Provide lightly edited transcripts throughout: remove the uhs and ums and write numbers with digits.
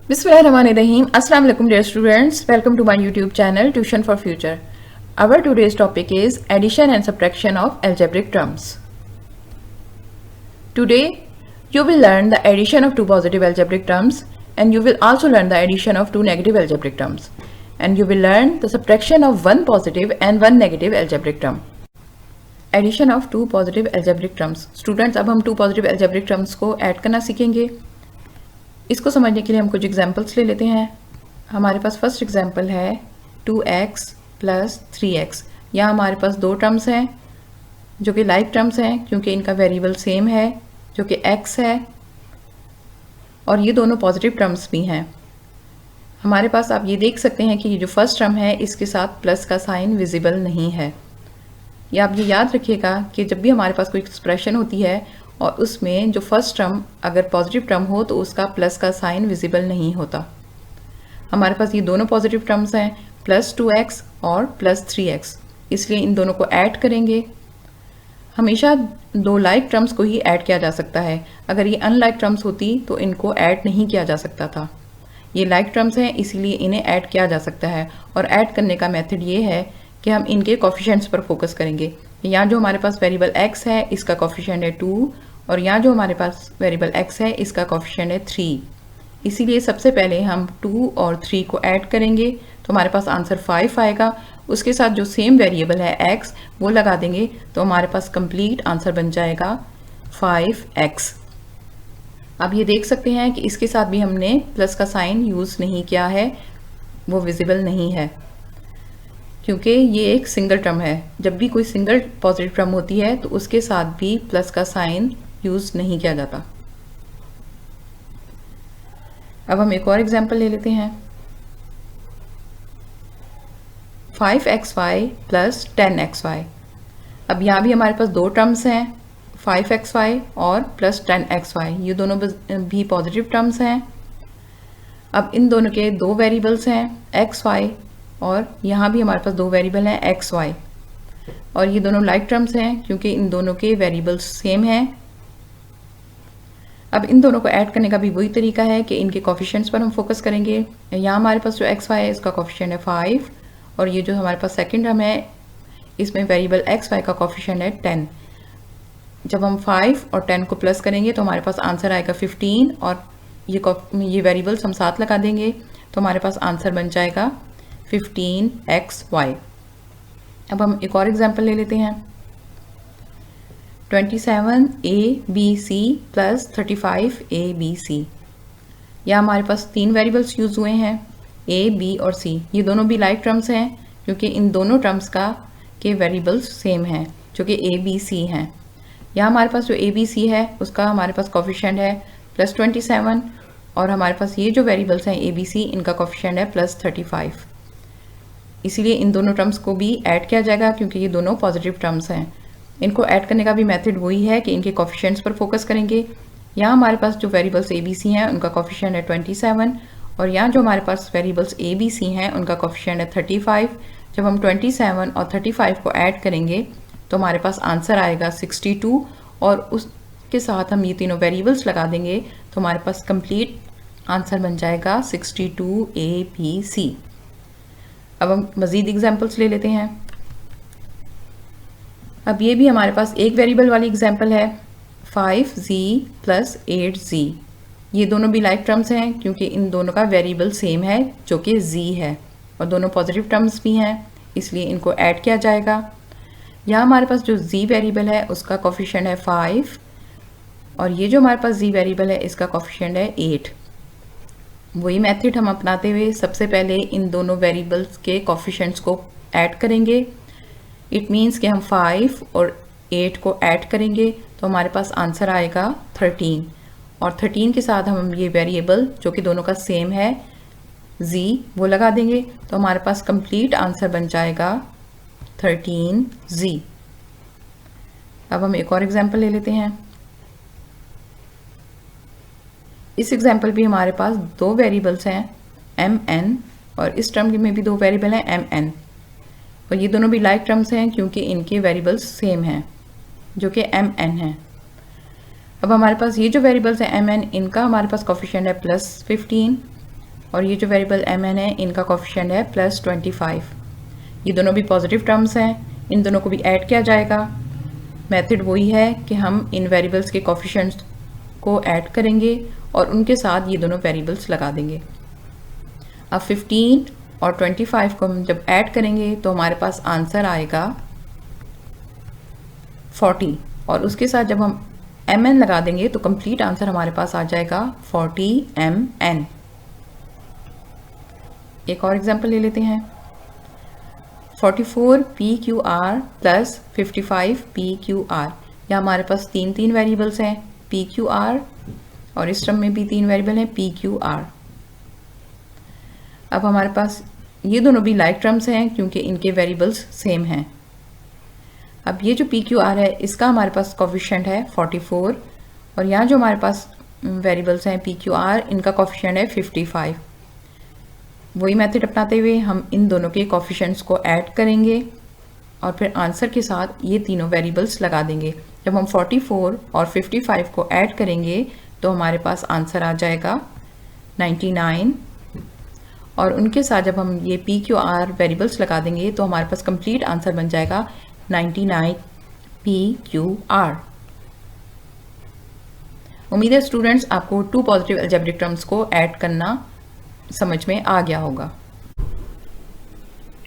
Bismillahirrahmanirrahim. Assalamu alaikum dear students. Welcome to my YouTube channel Tuition for Future. Our today's topic is addition and subtraction of algebraic terms. Today you will learn the addition of two positive algebraic terms and you will also learn the addition of two negative algebraic terms. And you will learn the subtraction of one positive and one negative algebraic term. Addition of two positive algebraic terms. Students, अब हम two positive algebraic terms को add करना सीखेंगे. इसको समझने के लिए हम कुछ एग्जाम्पल्स ले लेते हैं. हमारे पास फर्स्ट एग्जाम्पल है 2x प्लस 3x. यहाँ हमारे पास दो टर्म्स हैं जो कि लाइक टर्म्स हैं क्योंकि इनका वेरिएबल सेम है जो कि x है और ये दोनों पॉजिटिव टर्म्स भी हैं. हमारे पास आप ये देख सकते हैं कि ये जो फर्स्ट टर्म है इसके साथ प्लस का साइन विजिबल नहीं है. ये आप ये याद रखिएगा कि जब भी हमारे पास कोई एक्सप्रेशन होती है और उसमें जो फर्स्ट टर्म अगर पॉजिटिव टर्म हो तो उसका प्लस का साइन विजिबल नहीं होता. हमारे पास ये दोनों पॉजिटिव टर्म्स हैं प्लस 2x और प्लस 3x, इसलिए इन दोनों को ऐड करेंगे. हमेशा दो लाइक टर्म्स को ही ऐड किया जा सकता है. अगर ये अनलाइक टर्म्स होती तो इनको ऐड नहीं किया जा सकता था. ये लाइक टर्म्स हैं इसीलिए इन्हें ऐड किया जा सकता है और ऐड करने का मेथड ये है कि हम इनके कोफिशिएंट्स पर फोकस करेंगे. यहाँ जो हमारे पास वेरिएबल x है इसका कोफिशिएंट है 2 और यहाँ जो हमारे पास वेरिएबल x है इसका कोफिशिएंट है 3. इसीलिए सबसे पहले हम 2 और 3 को ऐड करेंगे तो हमारे पास आंसर 5 आएगा. उसके साथ जो सेम वेरिएबल है x वो लगा देंगे तो हमारे पास कंप्लीट आंसर बन जाएगा 5x. अब ये देख सकते हैं कि इसके साथ भी हमने प्लस का साइन यूज़ नहीं किया है, वो विजिबल नहीं है क्योंकि ये एक सिंगल टर्म है. जब भी कोई सिंगल पॉजिटिव टर्म होती है तो उसके साथ भी प्लस का साइन यूज़ नहीं किया जाता. अब हम एक और एग्जांपल ले लेते हैं. 5xy plus 10xy. अब यहाँ भी हमारे पास दो टर्म्स हैं 5xy और प्लस 10xy. ये दोनों भी पॉजिटिव टर्म्स हैं. अब इन दोनों के दो वेरिएबल्स हैं xy और यहाँ भी हमारे पास दो वेरिएबल हैं xy और ये दोनों लाइक टर्म्स हैं क्योंकि इन दोनों के वेरिएबल्स सेम हैं. अब इन दोनों को ऐड करने का भी वही तरीका है कि इनके कोफिशिएंट्स पर हम फोकस करेंगे. यहाँ हमारे पास जो xy है इसका कोफिशिएंट है 5 और ये जो हमारे पास सेकंड टर्म है इसमें वेरिएबल xy का कोफिशिएंट है 10. जब हम 5 और 10 को प्लस करेंगे तो हमारे पास आंसर आएगा 15 और ये वेरिएबल्स हम साथ लगा देंगे तो हमारे पास आंसर बन जाएगा 15xy. अब हम एक और एग्जांपल ले लेते हैं. 27abc plus 35abc. यहाँ हमारे पास तीन वेरिएबल्स यूज़ हुए हैं a, b और c. ये दोनों भी लाइक टर्म्स हैं क्योंकि इन दोनों टर्म्स के वेरिएबल्स सेम हैं जो कि a, b, c हैं. यहाँ हमारे पास जो a, b, c है उसका हमारे पास कोफिशिएंट है प्लस 27 और हमारे पास ये जो वेरिएबल्स हैं a, b, c इनका कोफिशिएंट है प्लस 35. इसीलिए इन दोनों टर्म्स को भी ऐड किया जाएगा क्योंकि ये दोनों पॉजिटिव टर्म्स हैं. इनको ऐड करने का भी मेथड वही है कि इनके कोफिशिएंट्स पर फोकस करेंगे. यहाँ हमारे पास जो वेरिएबल्स ए बी सी हैं उनका कोफिशिएंट है 27 और यहाँ जो हमारे पास वेरिएबल्स ए बी सी हैं उनका कोफिशिएंट है 35. जब हम 27 और 35 को ऐड करेंगे तो हमारे पास आंसर आएगा 62 और उसके साथ हम ये तीनों वेरिएबल्स लगा देंगे तो हमारे पास कंप्लीट आंसर बन जाएगा 62abc. अब हम मज़ीद एग्जाम्पल्स ले लेते हैं. अब ये भी हमारे पास एक वेरिएबल वाली एग्जाम्पल है 5z प्लस 8z. ये दोनों भी लाइक टर्म्स हैं क्योंकि इन दोनों का वेरिएबल सेम है जो कि z है और दोनों पॉजिटिव टर्म्स भी हैं इसलिए इनको ऐड किया जाएगा. यहाँ हमारे पास जो z वेरिएबल है उसका कोफिशिएंट है 5 और ये जो हमारे पास z वेरिएबल है इसका कोफिशिएंट है 8. वही मेथड हम अपनाते हुए सबसे पहले इन दोनों वेरिएबल्स के कोफिशिएंट्स को ऐड करेंगे. इट मीन्स कि हम 5 और 8 को ऐड करेंगे तो हमारे पास आंसर आएगा 13 और 13 के साथ हम ये वेरिएबल जो कि दोनों का सेम है z वो लगा देंगे तो हमारे पास कंप्लीट आंसर बन जाएगा 13z. अब हम एक और एग्जांपल ले लेते हैं. इस एग्जाम्पल भी हमारे पास दो वेरिएबल्स हैं mn और इस टर्म में भी दो वेरिएबल हैं mn और ये दोनों भी लाइक टर्म्स हैं क्योंकि इनके वेरिएबल्स सेम हैं जो कि mn हैं. अब हमारे पास ये जो वेरिएबल्स हैं mn इनका हमारे पास कोफिशिएंट है +15 और ये जो वेरिएबल mn है इनका कोफिशिएंट है +25। ये दोनों भी पॉजिटिव टर्म्स हैं, इन दोनों को भी ऐड किया जाएगा। मेथड वही है कि हम इन वेरिएबल्स के कोफिशिएंट्स को ऐड करेंगे और उनके साथ ये दोनों वेरिएबल्स लगा देंगे। अब 15 और 25 को हम जब ऐड करेंगे तो हमारे पास आंसर आएगा 40 और उसके साथ जब हम mn लगा देंगे तो कंप्लीट आंसर हमारे पास आ जाएगा 40mn। एक और एग्जांपल ले लेते हैं। 44 PQR प्लस 55 PQR। यहाँ हमारे पास तीन वेरिएबल्स हैं PQR और इस टर्म में भी 3 वेरिएबल हैं PQR। अब हमारे पास ये दोनों भी लाइक टर्म्स हैं क्योंकि इनके वेरिएबल्स सेम हैं। अब ये जो PQR है इसका हमारे पास कोफिशिएंट है 44 और यहाँ जो हमारे पास वेरिएबल्स हैं PQR इनका कोफिशिएंट है 55। वही मेथड अपनाते हुए हम इन दोनों के कोफिशिएंट्स को ऐड करेंगे और फिर आंसर के साथ ये तीनों वेरिएबल्स लगा देंगे। जब हम 44 और 55 को ऐड करेंगे तो हमारे पास आंसर आ जाएगा 99 और उनके साथ जब हम ये PQR वेरिएबल्स लगा देंगे तो हमारे पास कंप्लीट आंसर बन जाएगा 99 PQR। उम्मीद है स्टूडेंट्स आपको 2 पॉजिटिव अलजेब्रिक टर्म्स को ऐड करना समझ में आ गया होगा।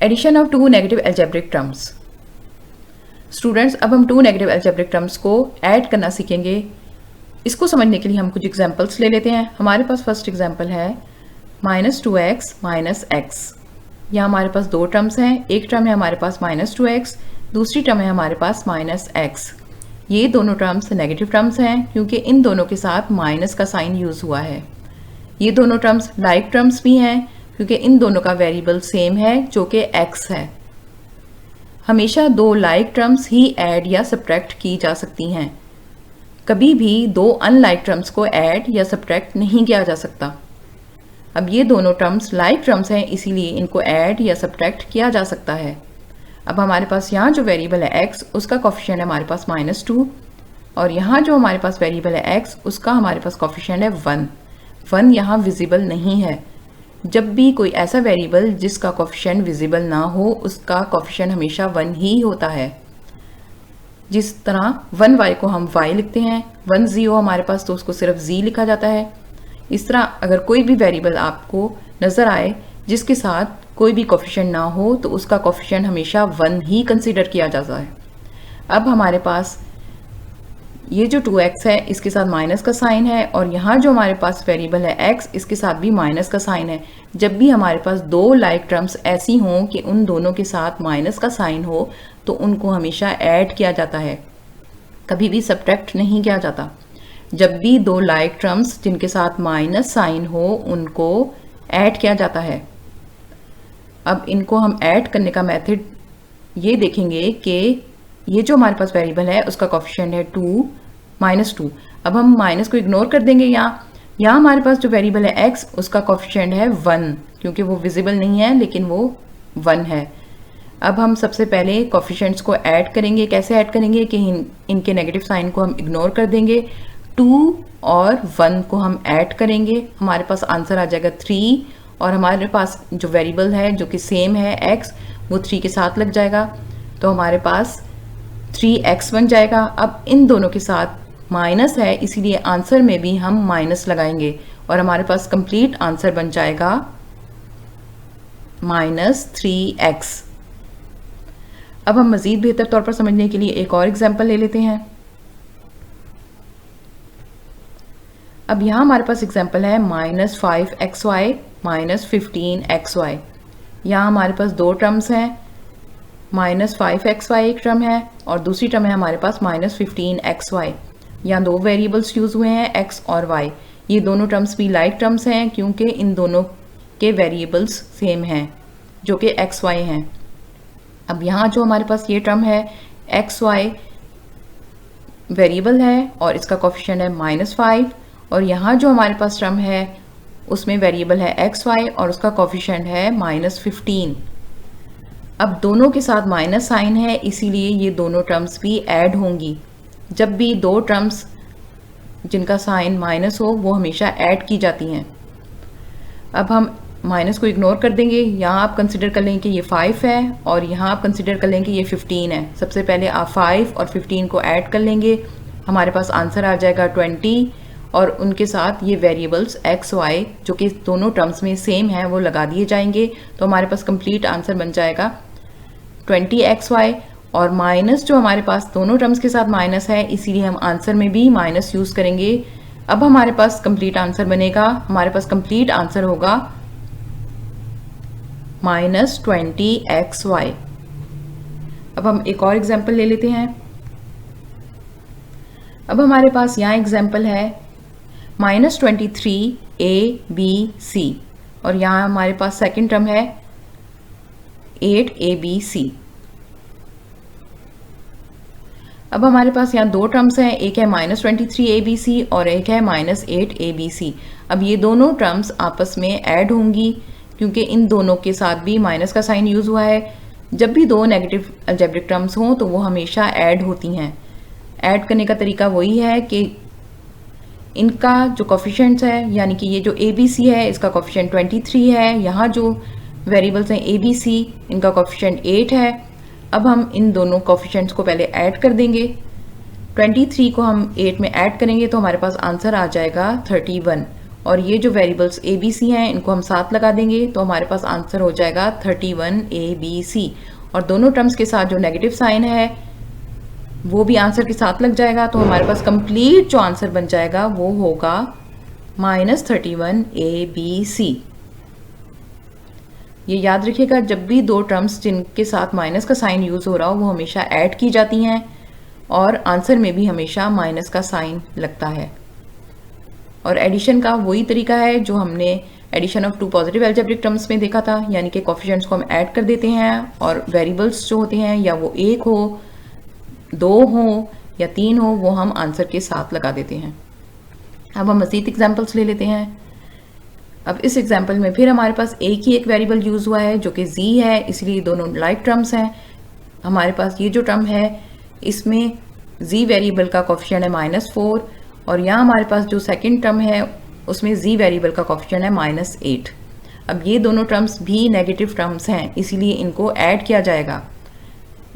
Addition of 2 negative algebraic terms. Students अब हम 2 नेगेटिव अलजेब्रिक टर्म्स को ऐड करना सीखेंगे। इसको समझने के लिए हम कुछ एग्जांपल्स ले लेते हैं। हमारे पास फर्स्ट एग्जांपल है -2x -x। यहाँ हमारे पास 2 टर्म्स हैं। एक टर्म है हमारे पास -2x, दूसरी टर्म है हमारे पास -x। ये दोनों टर्म्स नेगेटिव टर्म्स हैं क्योंकि इन दोनों के साथ माइनस का साइन यूज़ हुआ है। ये दोनों टर्म्स लाइक टर्म्स भी हैं क्योंकि इन दोनों का वेरिएबल सेम है जो कि x है। हमेशा 2 लाइक टर्म्स ही ऐड या सब्ट्रैक्ट की जा सकती हैं। कभी भी 2 अनलाइक टर्म्स को ऐड या सब्ट्रैक्ट नहीं किया जा सकता। अब ये दोनों टर्म्स लाइक टर्म्स हैं इसीलिए इनको ऐड या सब्ट्रैक्ट किया जा सकता है। अब हमारे पास यहाँ जो वेरिएबल है x उसका कोफिशिएंट है हमारे पास -2 और यहाँ जो हमारे पास वेरिएबल है x उसका हमारे पास कोफिशिएंट है 1 यहाँ विजिबल नहीं है। जब भी कोई ऐसा वेरिएबल जिसका कोफिशिएंट विजिबल ना हो उसका कोफिशिएंट हमेशा 1 ही होता है। जिस तरह 1y को हम y लिखते हैं, 1z हो हमारे पास तो उसको सिर्फ z लिखा जाता है। इस तरह अगर कोई भी वेरिएबल आपको नज़र आए जिसके साथ कोई भी कोफिशिएंट ना हो तो उसका कोफिशिएंट हमेशा 1 ही कंसीडर किया जाता है। अब हमारे पास ये जो 2x है इसके साथ माइनस का साइन है और यहाँ जो हमारे पास वेरिएबल है x इसके साथ भी माइनस का साइन है। जब भी हमारे पास 2 लाइक टर्म्स ऐसी हों कि उन दोनों के साथ माइनस का साइन हो तो उनको हमेशा ऐड किया जाता है, कभी भी सब्ट्रैक्ट नहीं किया जाता। जब भी 2 लाइक टर्म्स जिनके साथ माइनस साइन हो उनको ऐड किया जाता है। अब इनको हम ऐड करने का मेथड ये देखेंगे कि ये जो हमारे पास वेरिएबल है उसका कोफिशिएंट है -2। अब हम माइनस को इग्नोर कर देंगे। यहाँ हमारे पास जो वेरिएबल है x उसका कोफिशिएंट है 1 क्योंकि वो विजिबल नहीं है लेकिन वो 1 है। अब हम सबसे पहले कोफिशिएंट्स को ऐड करेंगे। कैसे ऐड करेंगे कि इनके नेगेटिव साइन को हम इग्नोर कर देंगे। 2 और 1 को हम ऐड करेंगे, हमारे पास आंसर आ जाएगा 3 और हमारे पास जो वेरिएबल है जो कि सेम है x वो 3 के साथ लग जाएगा तो हमारे पास 3x बन जाएगा। अब इन दोनों के साथ माइनस है इसीलिए आंसर में भी हम माइनस लगाएंगे और हमारे पास कंप्लीट आंसर बन जाएगा -3x। अब हम मज़ीद बेहतर तौर पर समझने के लिए एक और एग्जांपल ले लेते हैं। अब यहाँ हमारे पास एग्जांपल है -5xy -15xy। यहाँ हमारे पास 2 टर्म्स हैं, -5xy एक टर्म है और दूसरी टर्म है हमारे पास -15xy। यहाँ 2 वेरिएबल्स यूज़ हुए हैं x और y। ये दोनों टर्म्स भी लाइक टर्म्स हैं क्योंकि इन दोनों के वेरिएबल्स सेम हैं जो कि x y हैं। अब यहाँ जो हमारे पास ये टर्म है एक्स वाई वेरिएबल है और इसका कोफिशिएंट है -5 और यहाँ जो हमारे पास टर्म है उसमें वेरिएबल है एक्स वाई और उसका कोफिशिएंट है -15। अब दोनों के साथ माइनस साइन है इसीलिए ये दोनों टर्म्स भी ऐड होंगी। जब भी 2 टर्म्स जिनका साइन माइनस हो वो हमेशा ऐड की जाती हैं। अब हम माइनस को इग्नोर कर देंगे। यहाँ आप कंसिडर कर लें कि ये 5 है और यहाँ आप कंसिडर कर लें कि ये 15 है। सबसे पहले आप 5 और 15 को ऐड कर लेंगे, हमारे पास आंसर आ जाएगा 20 और उनके साथ ये वेरिएबल्स x, y जो कि दोनों टर्म्स में सेम है वो लगा दिए जाएंगे। तो हमारे पास कंप्लीट आंसर बन जाएगा 20xy और माइनस जो हमारे पास दोनों टर्म्स के साथ माइनस है, इसीलिए हम आंसर में भी माइनस यूज़ करेंगे। अब हमारे पास कंप्लीट आंसर बनेगा, हमारे पास कंप्लीट आंसर होगा -20xy। अब हम एक और एग्जाम्पल ले लेते हैं। अब हमारे पास यहाँ एग्जाम्पल है -23abc और यहाँ हमारे पास सेकंड टर्म है 8abc। अब हमारे पास यहाँ दो टर्म्स हैं, एक है -23abc और एक है -8abc। अब ये दोनों टर्म्स आपस में ऐड होंगी क्योंकि इन दोनों के साथ भी माइनस का साइन यूज़ हुआ है। जब भी दो नेगेटिव अलजेब्रिक टर्म्स हों तो वो हमेशा ऐड होती हैं। ऐड करने का तरीका वही है कि इनका जो कोफिशिएंट्स है, यानी कि ये जो ABC है इसका कोफिशिएंट 23 है, यहाँ जो वेरिएबल्स हैं ABC इनका कोफिशिएंट 8 है। अब हम इन दोनों कोफिशिएंट्स को पहले ऐड कर देंगे। 23 को हम 8 में ऐड करेंगे तो हमारे पास आंसर आ जाएगा 31 और ये जो वेरिएबल्स ABC हैं इनको हम साथ लगा देंगे तो हमारे पास आंसर हो जाएगा 31abc और दोनों टर्म्स के साथ जो नेगेटिव साइन है वो भी आंसर के साथ लग जाएगा। तो हमारे पास कंप्लीट जो आंसर बन जाएगा वो होगा -31abc। ये याद रखिएगा, जब भी दो टर्म्स जिनके साथ माइनस का साइन यूज़ हो रहा हो वो हमेशा ऐड की जाती हैं और आंसर में भी हमेशा माइनस का साइन लगता है। और एडिशन का वही तरीका है जो हमने addition of two positive algebraic terms में देखा था, यानी कि कोफिशिएंट्स को हम ऐड कर देते हैं और वेरिएबल्स जो होते हैं या वो 1 हो, 2 हो या 3 हो वो हम आंसर के साथ लगा देते हैं। अब हम मज़ीद एग्जाम्पल्स ले लेते हैं। अब इस एग्जाम्पल में फिर हमारे पास एक ही एक वेरिएबल यूज़ हुआ है जो कि z है, इसलिए दोनों लाइक टर्म्स हैं। हमारे पास ये जो टर्म है इसमें z वेरिएबल का कोफिशिएंट है -4 और यहाँ हमारे पास जो सेकंड टर्म है उसमें z वेरिएबल का कोफिशिएंट है -8। अब ये दोनों टर्म्स भी नेगेटिव टर्म्स हैं, इसीलिए इनको ऐड किया जाएगा।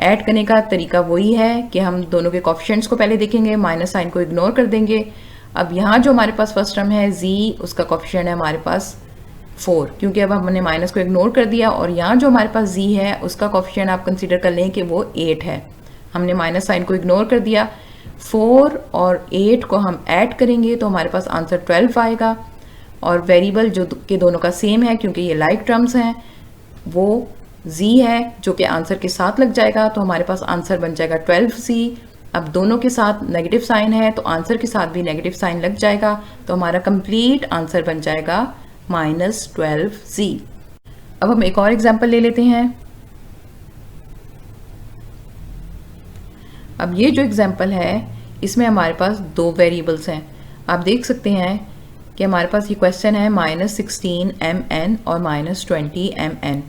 ऐड करने का तरीका वही है कि हम दोनों के कोफिशिएंट्स को पहले देखेंगे, माइनस साइन को इग्नोर कर देंगे। अब यहाँ जो हमारे पास फर्स्ट टर्म है z, उसका कोफिशिएंट है हमारे पास 4 क्योंकि अब हमने माइनस को इग्नोर कर दिया और यहाँ जो हमारे पास z है उसका कोफिशिएंट आप कंसीडर कर लें कि वो 8 है। हमने माइनस साइन को इग्नोर कर दिया। 4 और 8 को हम ऐड करेंगे तो हमारे पास आंसर 12 आएगा और वेरिएबल जो के दोनों का सेम है क्योंकि ये लाइक टर्म्स हैं वो z है जो कि आंसर के साथ लग जाएगा तो हमारे पास आंसर बन जाएगा 12c। अब दोनों के साथ नेगेटिव साइन है तो आंसर के साथ भी नेगेटिव साइन लग जाएगा तो हमारा कंप्लीट आंसर बन जाएगा -12c। अब हम एक और एग्जांपल ले लेते हैं। अब ये जो एग्जांपल है इसमें हमारे पास दो वेरिएबल्स हैं। आप देख सकते हैं कि हमारे पास ये क्वेश्चन है -16 mn और -20 mn।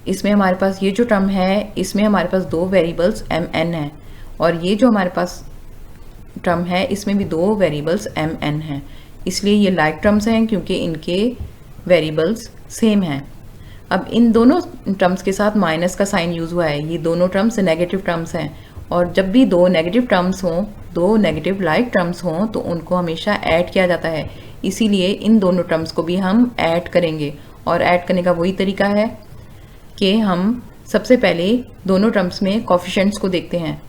इसमें हमारे पास ये जो टर्म है इसमें हमारे पास दो वेरिएबल्स mn है और ये जो हमारे पास टर्म है इसमें भी दो वेरिएबल्स mn हैं, इसलिए ये लाइक टर्म्स हैं क्योंकि इनके वेरिएबल्स सेम हैं। अब इन दोनों टर्म्स के साथ माइनस का साइन यूज़ हुआ है, ये दोनों टर्म्स नेगेटिव टर्म्स हैं और जब भी दो नेगेटिव टर्म्स हों, दो नेगेटिव लाइक टर्म्स हों तो उनको हमेशा ऐड किया जाता है, इसीलिए इन दोनों टर्म्स को भी हम ऐड करेंगे। और ऐड करने का वही तरीका है कि हम सबसे पहले दोनों टर्म्स में कोफिशिएंट्स को देखते हैं।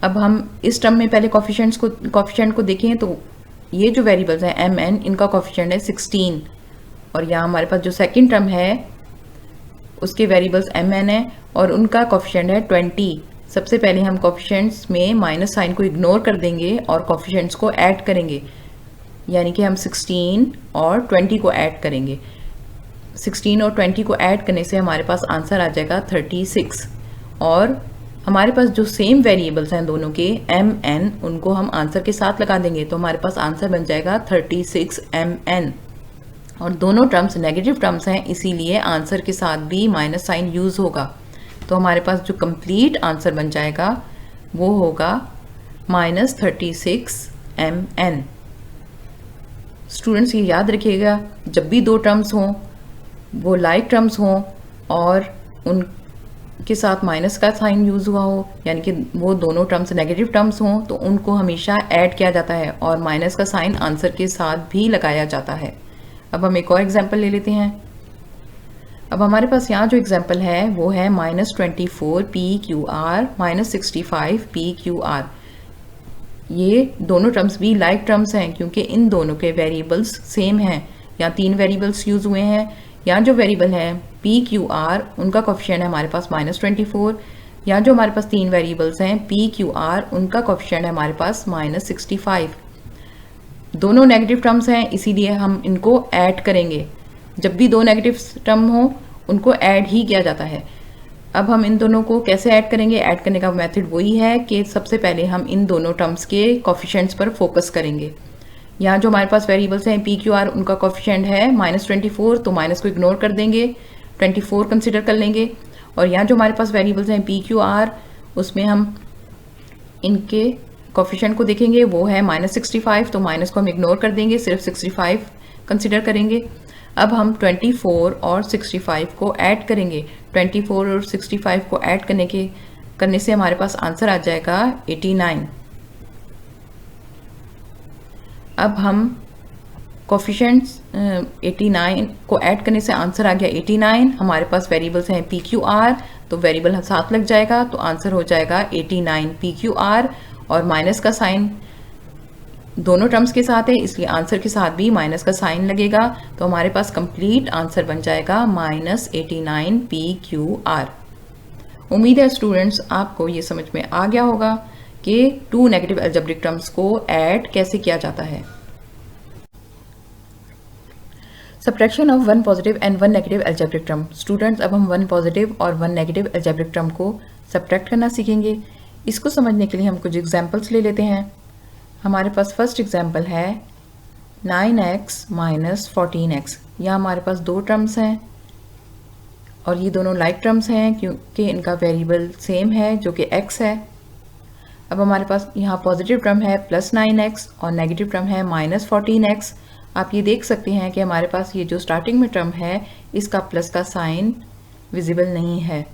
अब हम इस टर्म में पहले कोफिशिएंट को देखें तो ये जो वेरिएबल्स हैं mn इनका कोफिशिएंट है 16 और यहाँ हमारे पास जो सेकंड टर्म है उसके वेरिएबल्स mn है और उनका कोफिशिएंट है 20। सबसे पहले हम कोफिशिएंट्स में माइनस साइन को इग्नोर कर देंगे और कोफिशिएंट्स को ऐड करेंगे, यानी कि हम 16 और 20 को ऐड करेंगे। 16 और 20 को ऐड करने से हमारे पास आंसर आ जाएगा 36 और हमारे पास जो सेम वेरिएबल्स हैं दोनों के mn उनको हम आंसर के साथ लगा देंगे तो हमारे पास आंसर बन जाएगा 36 mn और दोनों टर्म्स नेगेटिव टर्म्स हैं इसीलिए आंसर के साथ भी माइनस साइन यूज़ होगा तो हमारे पास जो कंप्लीट आंसर बन जाएगा वो होगा -36 mn। स्टूडेंट्स ये याद रखिएगा, जब भी दो टर्म्स हों वो लाइक टर्म्स हों और उनके साथ माइनस का साइन यूज़ हुआ हो, यानी कि वो दोनों टर्म्स नेगेटिव टर्म्स हों, तो उनको हमेशा ऐड किया जाता है और माइनस का साइन आंसर के साथ भी लगाया जाता है। अब हम एक और एग्जाम्पल ले लेते हैं। अब हमारे पास यहाँ जो एग्जाम्पल है वो है -24 PQR -65 PQR। ये दोनों टर्म्स भी लाइक टर्म्स हैं क्योंकि इन दोनों के वेरिएबल्स सेम हैं। यहाँ 3 वेरिएबल्स यूज़ हुए हैं। यहाँ जो वेरिएबल है PQR उनका कोफिशिएंट है हमारे पास -24। यहाँ जो हमारे पास 3 वेरिएबल्स हैं PQR उनका कोफिशिएंट है हमारे पास -65। दोनों नेगेटिव टर्म्स हैं, इसीलिए हम इनको ऐड करेंगे। जब भी दो नेगेटिव टर्म हो उनको ऐड ही किया जाता है। अब हम इन दोनों को कैसे ऐड करेंगे? ऐड करने का मेथड वही है कि सबसे पहले हम इन दोनों टर्म्स के कोफिशिएंट्स पर फोकस करेंगे। यहाँ जो हमारे पास वेरिएबल्स हैं PQR उनका कोफिशिएंट है -24, तो माइनस को इग्नोर कर देंगे, 24 कंसिडर कर लेंगे। और यहाँ जो हमारे पास वेरिएबल्स हैं PQR उसमें हम इनके कोफिशिएंट को देखेंगे, वो है -65, तो माइनस को हम इग्नोर कर देंगे, सिर्फ 65 कंसिडर करेंगे। अब हम 24 और 65 को ऐड करेंगे। 24 और 65 को ऐड करने से हमारे पास आंसर आ जाएगा 89। अब हम कोफिशिएंट्स 89 को ऐड करने से आंसर आ गया 89। हमारे पास वेरिएबल्स हैं PQR, तो वेरिएबल साथ लग जाएगा, तो आंसर हो जाएगा 89 PQR। और माइनस का साइन दोनों टर्म्स के साथ है, इसलिए आंसर के साथ भी माइनस का साइन लगेगा, तो हमारे पास कंप्लीट आंसर बन जाएगा -89 PQR। उम्मीद है स्टूडेंट्स आपको ये समझ में आ गया होगा कि 2 नेगेटिव अलजेब्रिक टर्म्स को ऐड कैसे किया जाता है। Subtraction of 1 positive and 1 negative algebraic term. Students अब हम 1 पॉजिटिव और 1 नेगेटिव अलजेब्रिक टर्म को सब्ट्रैक्ट करना सीखेंगे। इसको समझने के लिए हम कुछ एग्जाम्पल्स ले लेते हैं। हमारे पास फर्स्ट एग्जाम्पल है 9x - 14x। यहाँ हमारे पास 2 टर्म्स हैं और ये दोनों लाइक टर्म्स हैं क्योंकि इनका वेरिएबल सेम है जो कि x है। अब हमारे पास यहाँ पॉजिटिव टर्म है +9x और नेगेटिव टर्म है -14x। आप ये देख सकते हैं कि हमारे पास ये जो स्टार्टिंग में टर्म है इसका प्लस का साइन विजिबल नहीं है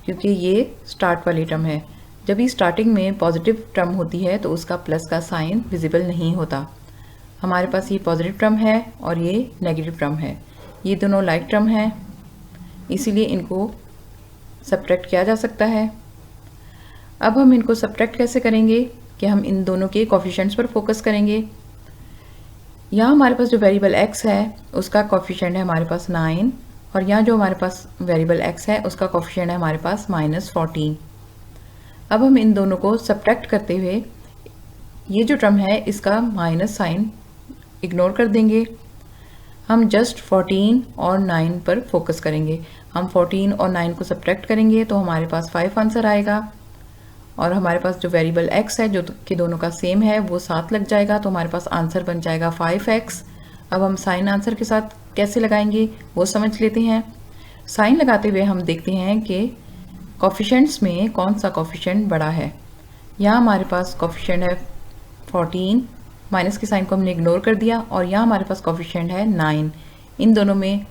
क्योंकि ये स्टार्ट वाली टर्म है। जब भी स्टार्टिंग में पॉजिटिव टर्म होती है तो उसका प्लस का साइन विजिबल नहीं होता। हमारे पास ये पॉजिटिव टर्म है और ये नेगेटिव टर्म है। ये दोनों लाइक टर्म हैं, इसीलिए इनको सब्ट्रैक्ट किया जा सकता है। अब हम इनको सब्ट्रैक्ट कैसे करेंगे कि हम इन दोनों के कोफिशिएंट्स पर फोकस करेंगे। यहाँ हमारे पास जो वेरिएबल x है उसका कोफिशिएंट है हमारे पास 9 और यहाँ जो हमारे पास वेरिएबल x है उसका कोफिशिएंट है हमारे पास -14। अब हम इन दोनों को सब्ट्रैक्ट करते हुए ये जो टर्म है इसका माइनस साइन इग्नोर कर देंगे। हम जस्ट 14 और 9 पर फोकस करेंगे। हम 14 और 9 को सब्ट्रैक्ट करेंगे तो हमारे पास 5 आंसर आएगा और हमारे पास जो वेरिएबल x है जो कि दोनों का सेम है वो साथ लग जाएगा, तो हमारे पास आंसर बन जाएगा 5x। अब हम साइन आंसर के साथ कैसे लगाएंगे वो समझ लेते हैं। साइन लगाते हुए हम देखते हैं कि कोफिशिएंट्स में कौन सा कोफिशिएंट बड़ा है। यहाँ हमारे पास कोफिशिएंट है 14, माइनस के साइन को हमने इग्नोर कर दिया, और यहाँ हमारे पास कोफिशिएंट है 9। इन दोनों में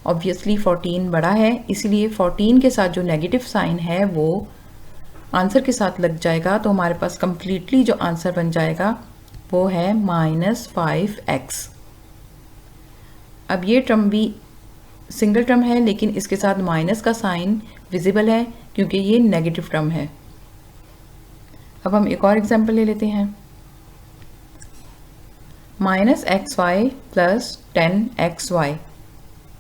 ऑब्वियसली 14 बड़ा है, इसलिए 14 के साथ जो नेगेटिव साइन है वो आंसर के साथ लग जाएगा, तो हमारे पास कंप्लीटली जो आंसर बन जाएगा वो है -5x। अब ये टर्म भी सिंगल टर्म है लेकिन इसके साथ माइनस का साइन विजिबल है क्योंकि ये नेगेटिव टर्म है। अब हम एक और एग्जांपल ले लेते हैं। -xy + 10xy।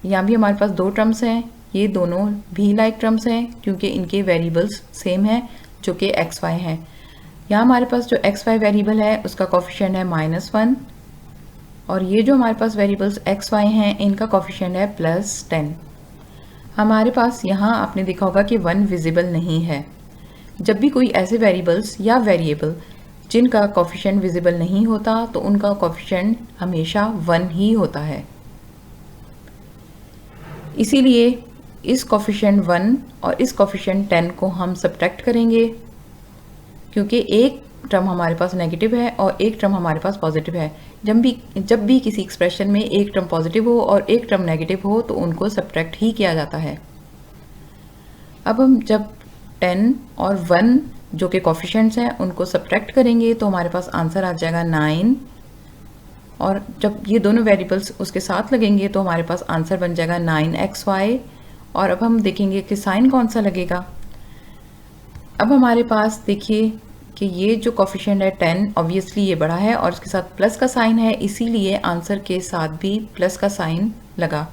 यहाँ भी हमारे पास 2 टर्म्स हैं, ये दोनों भी लाइक टर्म्स हैं क्योंकि इनके वेरिएबल्स सेम हैं जो कि xy हैं। यहाँ हमारे पास जो xy वेरिएबल है उसका कोफिशिएंट है -1 और ये जो हमारे पास वेरिएबल्स xy हैं इनका कोफिशिएंट है +10। हमारे पास यहाँ आपने देखा होगा कि 1 विजिबल नहीं है। जब भी कोई ऐसे वेरिएबल्स या वेरिएबल जिनका कोफिशिएंट विजिबल नहीं होता तो उनका कोफिशिएंट हमेशा 1 ही होता है। इसीलिए इस कोफिशिएंट 1 और इस कोफिशिएंट 10 को हम सब्ट्रैक्ट करेंगे क्योंकि एक टर्म हमारे पास नेगेटिव है और एक टर्म हमारे पास पॉजिटिव है। जब भी किसी एक्सप्रेशन में एक टर्म पॉजिटिव हो और एक टर्म नेगेटिव हो तो उनको सब्ट्रैक्ट ही किया जाता है। अब हम जब 10 और 1 जो कि कोफिशिएंट्स हैं उनको सब्ट्रैक्ट करेंगे तो हमारे पास आंसर आ जाएगा 9, और जब ये दोनों वेरिएबल्स उसके साथ लगेंगे तो हमारे पास आंसर बन जाएगा 9xy। और अब हम देखेंगे कि साइन कौन सा लगेगा। अब हमारे पास देखिए कि ये जो कोफिशिएंट है 10 ऑब्वियसली ये बड़ा है और उसके साथ प्लस का साइन है, इसीलिए आंसर के साथ भी प्लस का साइन लगा।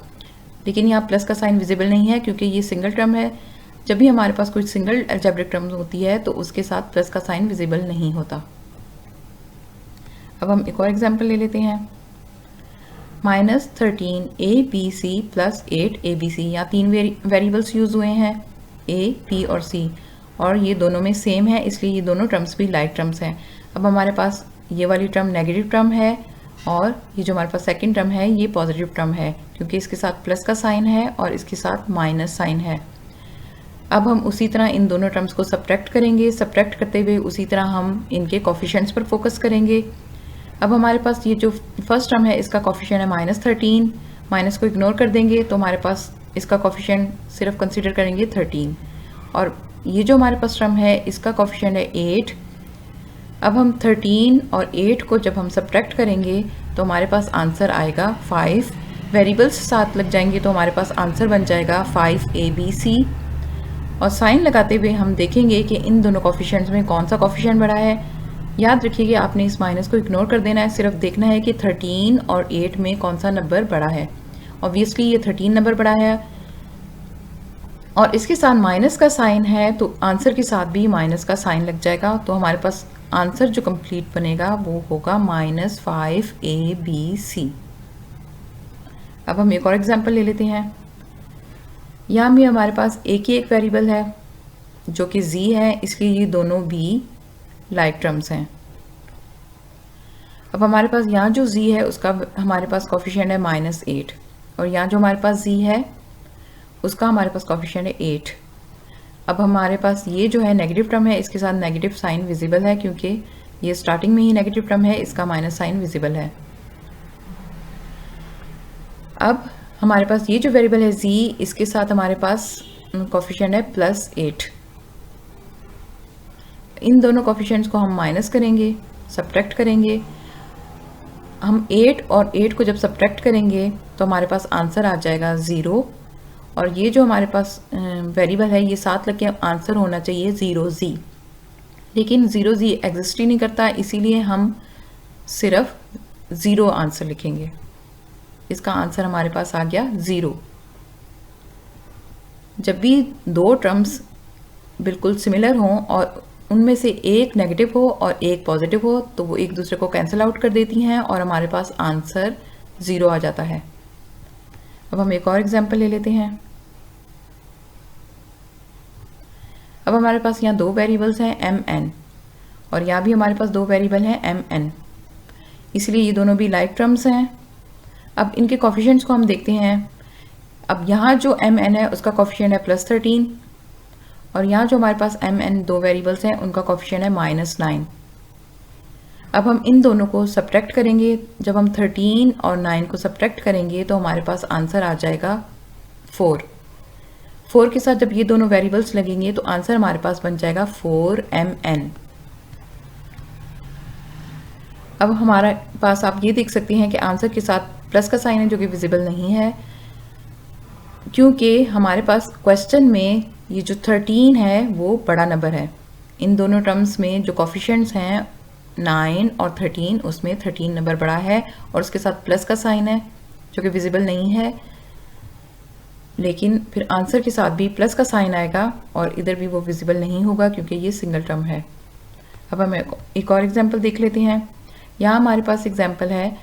लेकिन यहाँ प्लस का साइन विजिबल नहीं है क्योंकि ये सिंगल टर्म है। जब भी हमारे पास कोई सिंगल अलजेब्रिक टर्म होती है तो उसके साथ प्लस का साइन विजिबल नहीं होता। अब हम एक और एग्जांपल ले लेते हैं। -13 ABC + 8 ABC, यहाँ 3 वेरिएबल्स यूज हुए हैं A, P और C, और ये दोनों में सेम है इसलिए ये दोनों टर्म्स भी लाइक टर्म्स हैं। अब हमारे पास ये वाली टर्म नेगेटिव टर्म है और ये जो हमारे पास सेकंड टर्म है ये पॉजिटिव टर्म है क्योंकि इसके साथ प्लस का साइन है और इसके साथ माइनस साइन है। अब हम उसी तरह इन दोनों टर्म्स को सब्ट्रैक्ट करेंगे। सब्ट्रैक्ट करते हुए उसी तरह हम इनके कोफिशिएंट्स पर फोकस करेंगे। अब हमारे पास ये जो फर्स्ट टर्म है इसका कोफिशिएंट है -13, माइनस को इग्नोर कर देंगे तो हमारे पास इसका कोफिशिएंट सिर्फ कंसीडर करेंगे 13, और ये जो हमारे पास टर्म है इसका कोफिशिएंट है 8। अब हम 13 और 8 को जब हम सब्ट्रैक्ट करेंगे तो हमारे पास आंसर आएगा 5। वेरिएबल्स साथ लग जाएंगे तो हमारे पास आंसर बन जाएगा 5ABC, और साइन लगाते हुए हम देखेंगे कि इन दोनों कोफिशिएंट्स में कौन सा कोफिशिएंट बड़ा है। याद रखिए कि आपने इस माइनस को इग्नोर कर देना है, सिर्फ देखना है कि 13 और 8 में कौन सा नंबर बड़ा है। ऑब्वियसली ये 13 नंबर बड़ा है और इसके साथ माइनस का साइन है तो आंसर के साथ भी माइनस का साइन लग जाएगा, तो हमारे पास आंसर जो कंप्लीट बनेगा वो होगा -5ABC। अब हम एक और एग्जांपल ले लेते हैं। यहाँ भी हमारे पास एक ही एक वेरिएबल है जो कि z है, इसलिए ये दोनों भी लाइक टर्म्स हैं। अब हमारे पास यहाँ जो z है उसका हमारे पास कोफिशिएंट है -8, और यहाँ जो हमारे पास z है उसका हमारे पास कोफिशिएंट है 8। अब हमारे पास ये जो है नेगेटिव टर्म है, इसके साथ नेगेटिव साइन विजिबल है क्योंकि ये स्टार्टिंग में ही नेगेटिव टर्म है, इसका माइनस साइन विजिबल है। अब हमारे पास ये जो वेरिएबल है z, इसके साथ हमारे पास कोफिशिएंट है +8। इन दोनों कोफिशिएंट्स को हम माइनस करेंगे, सब्ट्रैक्ट करेंगे। हम 8 और 8 को जब सब्ट्रैक्ट करेंगे तो हमारे पास आंसर आ जाएगा 0, और ये जो हमारे पास वेरिएबल है ये साथ लग के आंसर होना चाहिए 0z, लेकिन 0z एग्जिस्ट ही नहीं करता, इसीलिए हम सिर्फ 0 आंसर लिखेंगे। इसका आंसर हमारे पास आ गया 0। जब भी दो टर्म्स बिल्कुल सिमिलर हों और उनमें से एक नेगेटिव हो और एक पॉजिटिव हो तो वो एक दूसरे को कैंसिल आउट कर देती हैं और हमारे पास आंसर 0 आ जाता है। अब हम एक और एग्जांपल ले लेते हैं। अब हमारे पास यहाँ दो वेरिएबल्स हैं mn, और यहाँ भी हमारे पास दो वेरिएबल हैं mn, इसलिए ये दोनों भी लाइक टर्म्स हैं। अब इनके कोफिशिएंट्स को हम देखते हैं। अब यहाँ जो mn है उसका कोफिशिएंट है +13, और यहाँ जो हमारे पास mn दो वेरिएबल्स हैं उनका कोफिशिएंट है -9। अब हम इन दोनों को सब्ट्रैक्ट करेंगे। जब हम 13 और 9 को सब्ट्रैक्ट करेंगे तो हमारे पास आंसर आ जाएगा 4। 4 के साथ जब ये दोनों वेरिएबल्स लगेंगे तो आंसर हमारे पास बन जाएगा 4mn। अब हमारे पास आप ये देख सकते हैं कि आंसर के साथ प्लस का साइन है जो कि विजिबल नहीं है, क्योंकि हमारे पास क्वेश्चन में ये जो 13 है वो बड़ा नंबर है। इन दोनों टर्म्स में जो कोफिशिएंट्स हैं 9 और 13, उसमें 13 नंबर बड़ा है और उसके साथ प्लस का साइन है जो कि विजिबल नहीं है, लेकिन फिर आंसर के साथ भी प्लस का साइन आएगा और इधर भी वो विजिबल नहीं होगा क्योंकि ये सिंगल टर्म है। अब हम एक और एग्जांपल देख लेते हैं। यहाँ हमारे पास एग्जांपल है,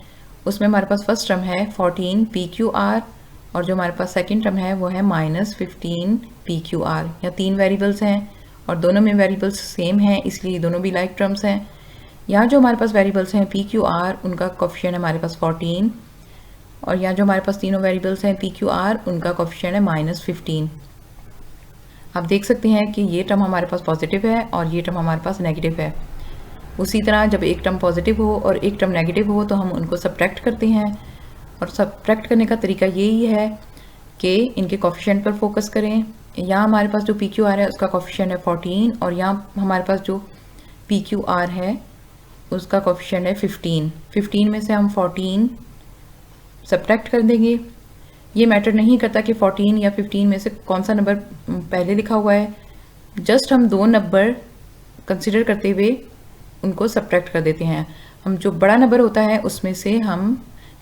उसमें हमारे पास फर्स्ट टर्म है 14 PQR और जो हमारे पास सेकंड टर्म है वो है -15 PQR। यहाँ 3 वेरिएबल्स हैं और दोनों में वेरिएबल्स सेम हैं, इसलिए दोनों भी लाइक टर्म्स हैं। यहाँ जो हमारे पास वेरिएबल्स हैं PQR, उनका कोफिशिएंट है हमारे पास 14, और यहाँ जो हमारे पास तीनों वेरिएबल्स हैं PQR, उनका कोफिशिएंट है -15। आप देख सकते हैं कि ये टर्म हमारे पास पॉजिटिव है और ये टर्म हमारे पास नेगेटिव है। उसी तरह जब एक टर्म पॉजिटिव हो और एक टर्म नेगेटिव हो तो हम उनको सब्ट्रैक्ट करते हैं, और सब्ट्रैक्ट करने का तरीका यही है कि इनके कोफिशिएंट पर फोकस करें। यहाँ हमारे पास जो PQR है उसका कोफिशिएंट है 14 और यहाँ हमारे पास जो PQR है उसका कोफिशिएंट है 15। 15 में से हम 14 सब्ट्रैक्ट कर देंगे। ये मैटर नहीं करता कि 14 या 15 में से कौन सा नंबर पहले लिखा हुआ है, जस्ट हम दो नंबर कंसिडर करते हुए उनको सब्ट्रैक्ट कर देते हैं। हम जो बड़ा नंबर होता है उसमें से हम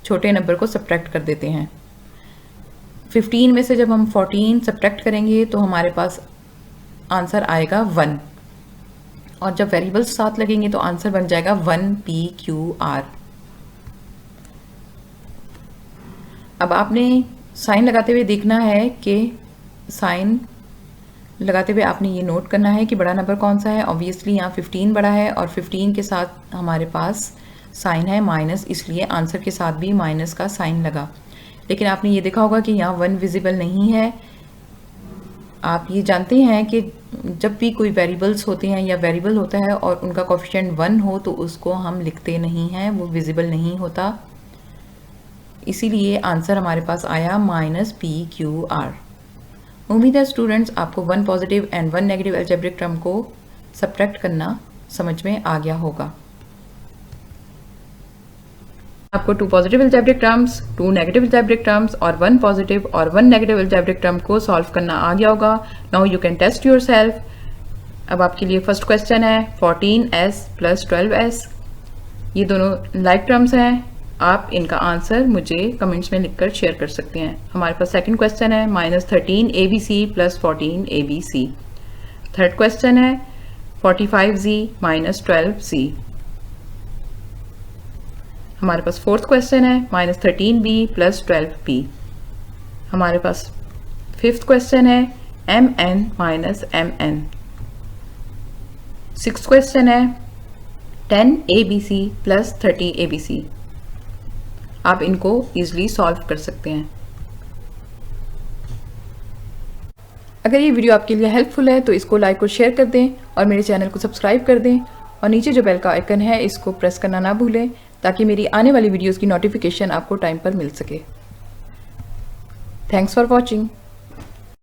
छोटे नंबर को सब्ट्रैक्ट कर देते हैं। 15 में से जब हम 14 सब्ट्रैक्ट करेंगे तो हमारे पास आंसर आएगा 1, और जब वेरिएबल्स साथ लगेंगे तो आंसर बन जाएगा 1PQR। अब आपने साइन लगाते हुए देखना है कि साइन लगाते हुए आपने ये नोट करना है कि बड़ा नंबर कौन सा है। ऑब्वियसली यहाँ 15 बड़ा है और 15 के साथ हमारे पास साइन है माइनस, इसलिए आंसर के साथ भी माइनस का साइन लगा। लेकिन आपने ये देखा होगा कि यहाँ 1 विजिबल नहीं है। आप ये जानते हैं कि जब भी कोई वेरिएबल्स होते हैं या वेरिएबल होता है और उनका कोफिशिएंट 1 हो तो उसको हम लिखते नहीं हैं, वो विजिबल नहीं होता। इसीलिए आंसर हमारे पास आया -PQR। उम्मीद है स्टूडेंट्स आपको 1 positive and 1 negative algebraic term को सब्ट्रैक्ट करना समझ में आ गया होगा। आपको 2 positive algebraic terms, 2 negative algebraic terms और 1 पॉजिटिव और 1 नेगेटिव अलजेब्रिक टर्म को सॉल्व करना आ गया होगा। Now you can test yourself. अब आपके लिए फर्स्ट क्वेश्चन है 14s + 12s। ये दोनों लाइक टर्म्स हैं। आप इनका आंसर मुझे कमेंट्स में लिखकर शेयर कर सकते हैं। हमारे पास सेकंड क्वेश्चन है -13abc + 14abc। थर्ड क्वेश्चन है 45z - 12c। हमारे पास फोर्थ क्वेश्चन है -13b + 12b। हमारे पास फिफ्थ क्वेश्चन है mn - mn। सिक्स्थ क्वेश्चन है 10abc + 30abc। आप इनको इजीली सॉल्व कर सकते हैं। अगर ये वीडियो आपके लिए हेल्पफुल है तो इसको लाइक और शेयर कर दें और मेरे चैनल को सब्सक्राइब कर दें, और नीचे जो बेल का आइकन है इसको प्रेस करना ना भूलें ताकि मेरी आने वाली वीडियोस की नोटिफिकेशन आपको टाइम पर मिल सके। Thanks for watching.